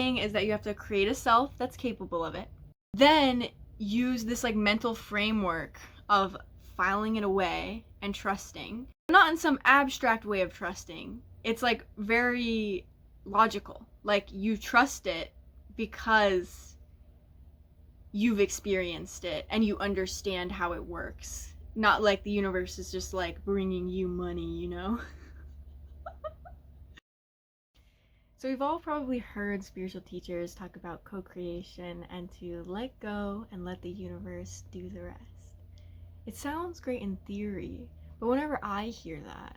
is that you have to create a self that's capable of it, then use this like mental framework of filing it away and trusting, not in some abstract way of trusting. It's like very logical, like you trust it because you've experienced it and you understand how it works, not like the universe is just like bringing you money, you know. So we've all probably heard spiritual teachers talk about co-creation and to let go and let the universe do the rest. It sounds great in theory, but whenever I hear that,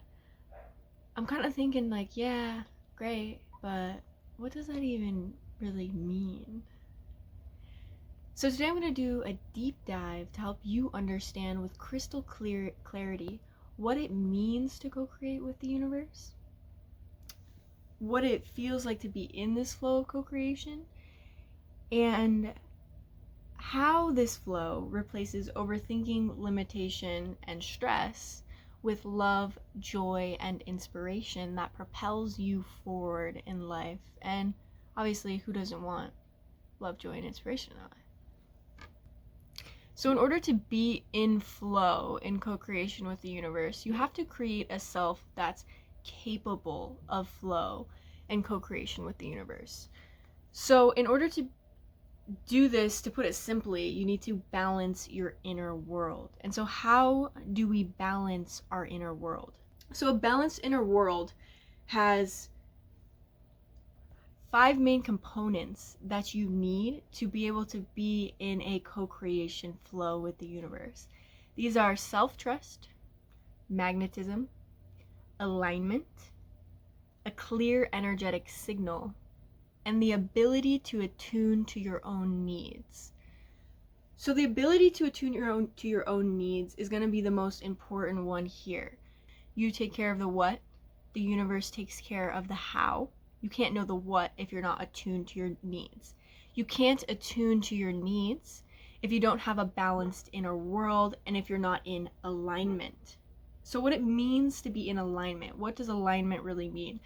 I'm kind of thinking like, yeah, great, but what does that even really mean? So today I'm going to do a deep dive to help you understand with crystal clear clarity what it means to co-create with the universe, what it feels like to be in this flow of co-creation, and how this flow replaces overthinking, limitation, and stress with love, joy, and inspiration that propels you forward in life. And obviously, who doesn't want love, joy, and inspiration in life? So in order to be in flow, in co-creation with the universe, you have to create a self that's capable of flow and co-creation with the universe. So in order to do this, to put it simply, you need to balance your inner world. And so how do we balance our inner world? So a balanced inner world has 5 main components that you need to be able to be in a co-creation flow with the universe. These are self-trust, magnetism, alignment, a clear energetic signal, and the ability to attune to your own needs. So the ability to attune to your own needs is going to be the most important one here. You take care of the what, the universe takes care of the how. You can't know the what if you're not attuned to your needs. You can't attune to your needs if you don't have a balanced inner world and if you're not in alignment. So what it means to be in alignment, what does alignment really mean?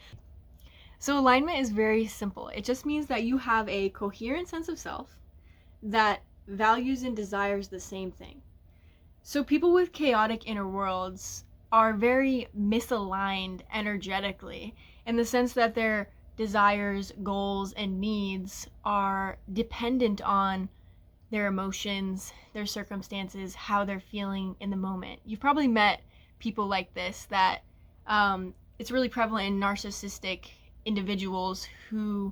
So alignment is very simple. It just means that you have a coherent sense of self that values and desires the same thing. So people with chaotic inner worlds are very misaligned energetically in the sense that their desires, goals, and needs are dependent on their emotions, their circumstances, how they're feeling in the moment. You've probably met people like this that it's really prevalent in narcissistic individuals who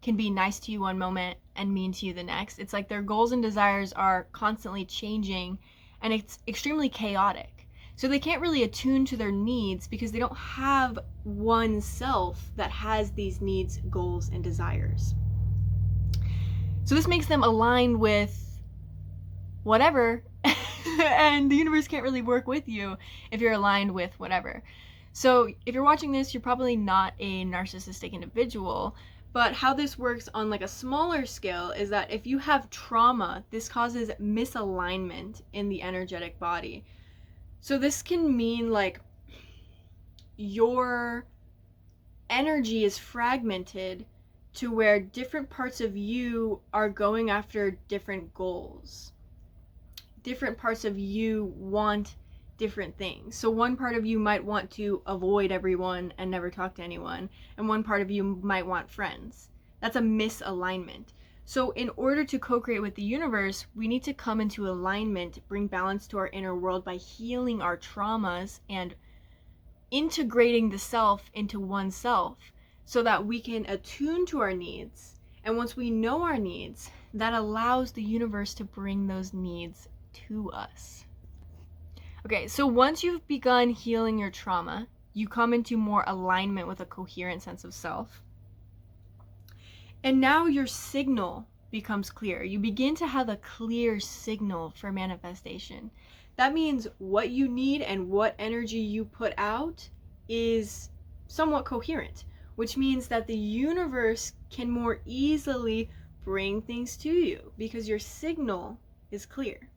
can be nice to you one moment and mean to you the next. It's like their goals and desires are constantly changing and it's extremely chaotic. So they can't really attune to their needs because they don't have one self that has these needs, goals, and desires. So this makes them aligned with whatever, and the universe can't really work with you if you're aligned with whatever. So if you're watching this, you're probably not a narcissistic individual, but how this works on like a smaller scale is that if you have trauma, this causes misalignment in the energetic body. So this can mean like your energy is fragmented to where different parts of you are going after different goals. Different parts of you want different things. So one part of you might want to avoid everyone and never talk to anyone, and one part of you might want friends. That's a misalignment. So in order to co-create with the universe, we need to come into alignment, bring balance to our inner world by healing our traumas and integrating the self into oneself so that we can attune to our needs. And once we know our needs, that allows the universe to bring those needs to us. Okay, so once you've begun healing your trauma, you come into more alignment with a coherent sense of self. And now your signal becomes clear. You begin to have a clear signal for manifestation. That means what you need and what energy you put out is somewhat coherent, which means that the universe can more easily bring things to you because your signal is clear.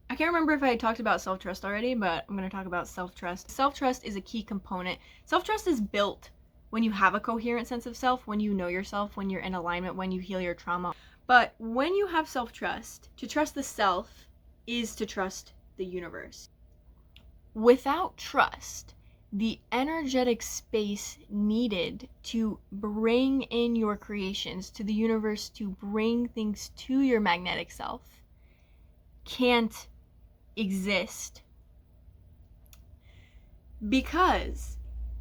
I can't remember if I had talked about self-trust already, but I'm going to talk about self-trust. Self-trust is a key component. Self-trust is built when you have a coherent sense of self, when you know yourself, when you're in alignment, when you heal your trauma. But when you have self-trust, to trust the self is to trust the universe. Without trust, the energetic space needed to bring in your creations to the universe, to bring things to your magnetic self, can't exist. Because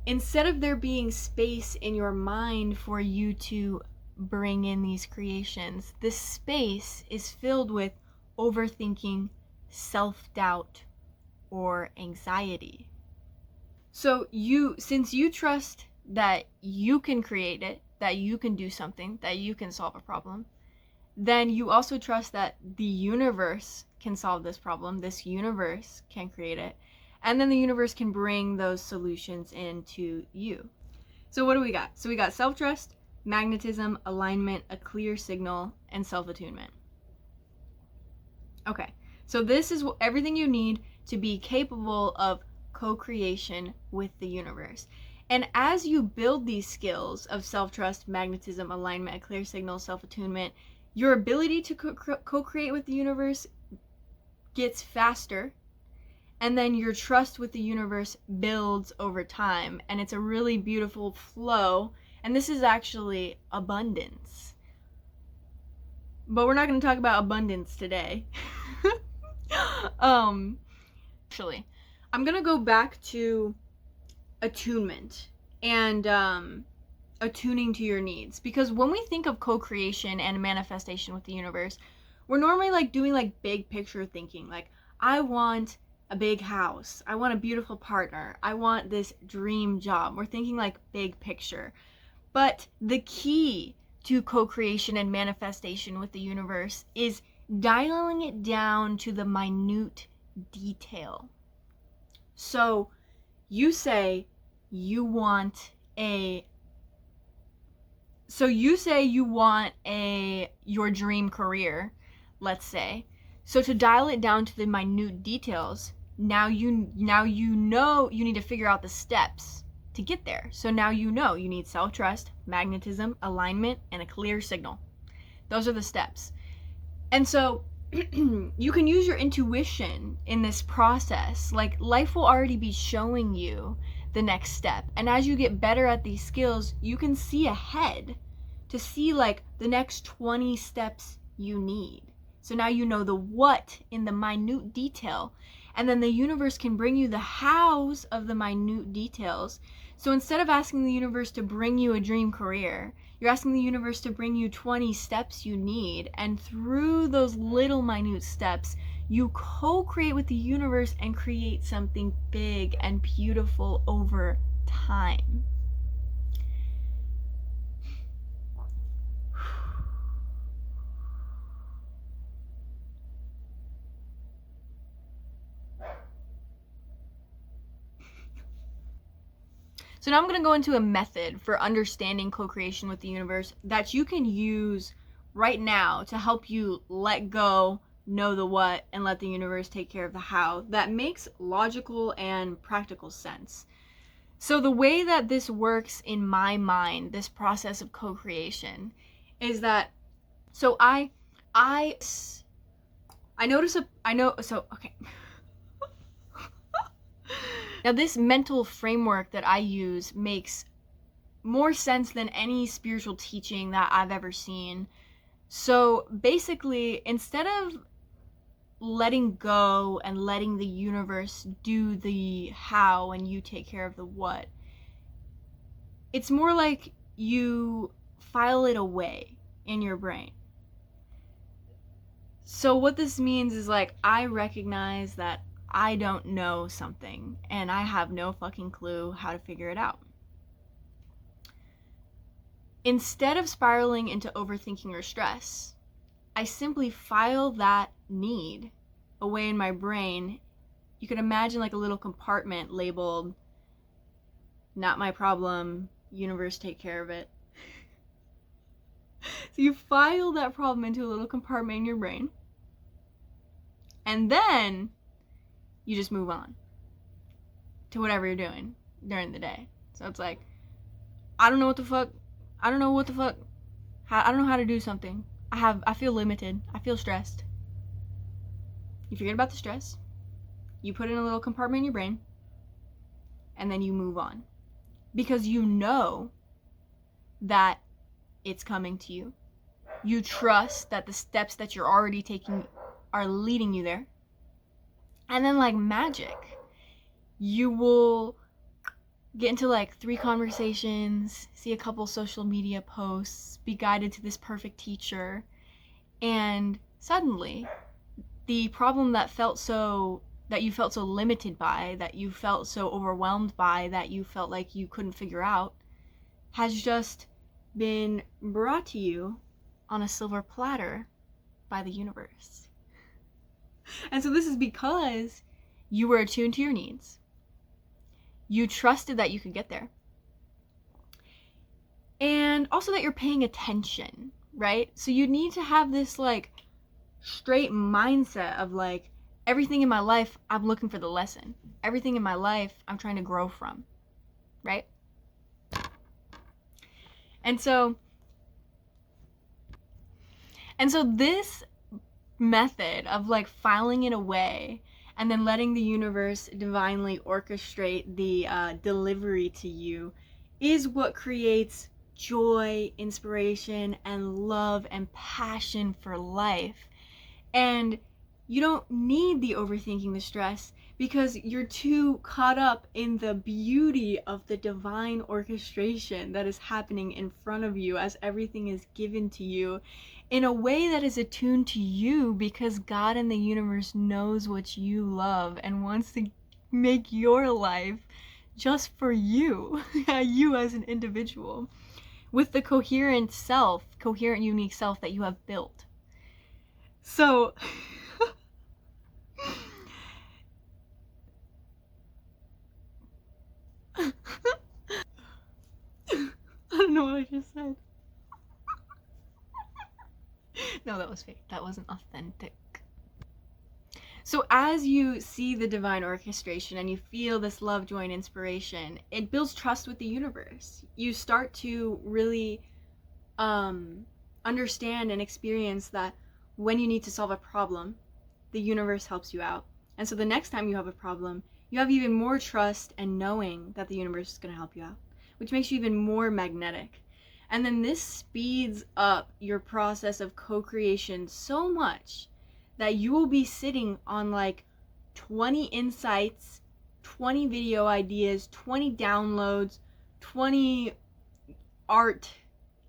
instead of there being space in your mind for you to bring in these creations, this space is filled with overthinking, self-doubt, or anxiety. So since you trust that you can create it, that you can do something, that you can solve a problem, then you also trust that the universe can solve this problem, this universe can create it, and then the universe can bring those solutions into you. So what do we got? So we got self-trust, magnetism, alignment, a clear signal, and self-attunement. Okay, so this is everything you need to be capable of co-creation with the universe. And as you build these skills of self-trust, magnetism, alignment, a clear signal, self-attunement, your ability to co-create with the universe gets faster, and then your trust with the universe builds over time, and it's a really beautiful flow. And this is actually abundance. But we're not going to talk about abundance today. Actually, I'm going to go back to attunement and attuning to your needs, because when we think of co-creation and manifestation with the universe, we're normally like doing like big picture thinking, like I want a big house, I want a beautiful partner, I want this dream job. We're thinking like big picture. But the key to co-creation and manifestation with the universe is dialing it down to the minute detail. So you say you want your dream career, let's say. So to dial it down to the minute details, now you know you need to figure out the steps to get there. So now you know you need self-trust, magnetism, alignment, and a clear signal. Those are the steps. And so you can use your intuition in this process. Like life will already be showing you the next step. And as you get better at these skills, you can see ahead to see like the next 20 steps you need. So now you know the what in the minute detail, and then the universe can bring you the hows of the minute details. So instead of asking the universe to bring you a dream career, you're asking the universe to bring you 20 steps you need, and through those little minute steps, you co-create with the universe and create something big and beautiful over time. So now I'm going to go into a method for understanding co-creation with the universe that you can use right now to help you let go, know the what, and let the universe take care of the how. That makes logical and practical sense. So the way that this works in my mind, this process of co-creation, is that, so I notice okay. Now this mental framework that I use makes more sense than any spiritual teaching that I've ever seen. So basically, instead of letting go and letting the universe do the how and you take care of the what, it's more like you file it away in your brain. So what this means is like, I recognize that I don't know something and I have no fucking clue how to figure it out. Instead of spiraling into overthinking or stress, I simply file that need away in my brain. You can imagine like a little compartment labeled, not my problem, universe take care of it. So you file that problem into a little compartment in your brain, and then you just move on to whatever you're doing during the day. So it's like, I don't know what the fuck. I don't know what the fuck. I don't know how to do something. I feel limited. I feel stressed. You forget about the stress. You put it in a little compartment in your brain. And then you move on. Because you know that it's coming to you. You trust that the steps that you're already taking are leading you there. And then like magic, you will get into like 3 conversations, see a couple social media posts, be guided to this perfect teacher, and suddenly the problem that you felt so limited by, that you felt so overwhelmed by, that you felt like you couldn't figure out, has just been brought to you on a silver platter by the universe. And so this is because you were attuned to your needs. You trusted that you could get there. And also that you're paying attention, right? So you need to have this like straight mindset of like, everything in my life, I'm looking for the lesson. Everything in my life, I'm trying to grow from, right? And so this method of like filing it away and then letting the universe divinely orchestrate the delivery to you is what creates joy, inspiration, and love and passion for life. And you don't need the overthinking, the stress, because you're too caught up in the beauty of the divine orchestration that is happening in front of you as everything is given to you in a way that is attuned to you, because God and the universe knows what you love and wants to make your life just for you, you as an individual, with the coherent unique self that you have built. So I don't know what I just said. No, that was fake. That wasn't authentic. So as you see the divine orchestration and you feel this love, joy, and inspiration, it builds trust with the universe. You start to really understand and experience that when you need to solve a problem, the universe helps you out. And so the next time you have a problem, you have even more trust and knowing that the universe is going to help you out, which makes you even more magnetic. And then this speeds up your process of co-creation so much that you will be sitting on like 20 insights, 20 video ideas, 20 downloads, 20 art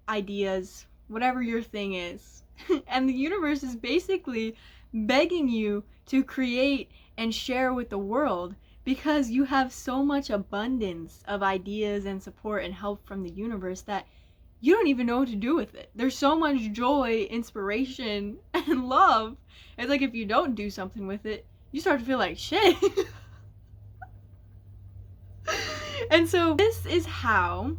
ideas, whatever your thing is. And the universe is basically begging you to create and share with the world, because you have so much abundance of ideas and support and help from the universe that you don't even know what to do with it. There's so much joy, inspiration, and love. It's like if you don't do something with it, you start to feel like shit. And so this is how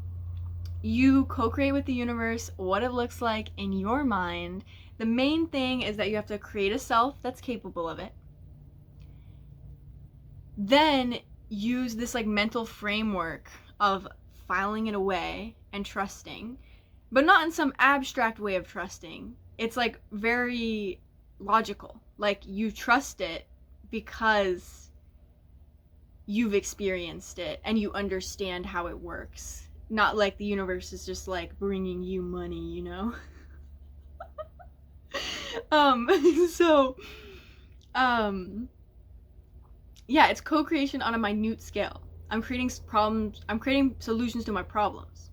you co-create with the universe, what it looks like in your mind. The main thing is that you have to create a self that's capable of it. Then use this like mental framework of filing it away and trusting, but not in some abstract way of trusting. It's like very logical. Like you trust it because you've experienced it and you understand how it works. Not like the universe is just like bringing you money, you know? Yeah, it's co-creation on a minute scale. I'm creating solutions to my problems,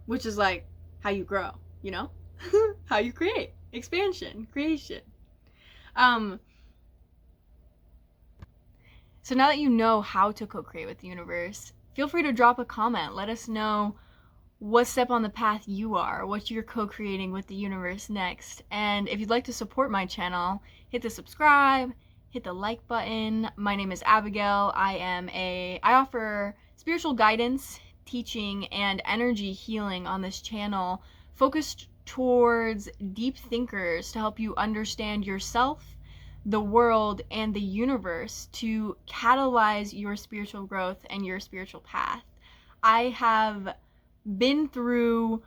which is like how you grow, you know? How you create, expansion, creation. So now that you know how to co-create with the universe, feel free to drop a comment. Let us know what step on the path you are, what you're co-creating with the universe next. And if you'd like to support my channel, hit the subscribe, hit the like button. My name is Abigail. I offer spiritual guidance, teaching, and energy healing on this channel, focused towards deep thinkers to help you understand yourself, the world, and the universe to catalyze your spiritual growth and your spiritual path. I have been through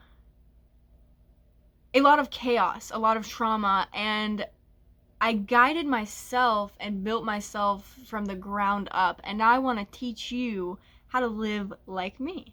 a lot of chaos, a lot of trauma, and I guided myself and built myself from the ground up, and now I want to teach you how to live like me.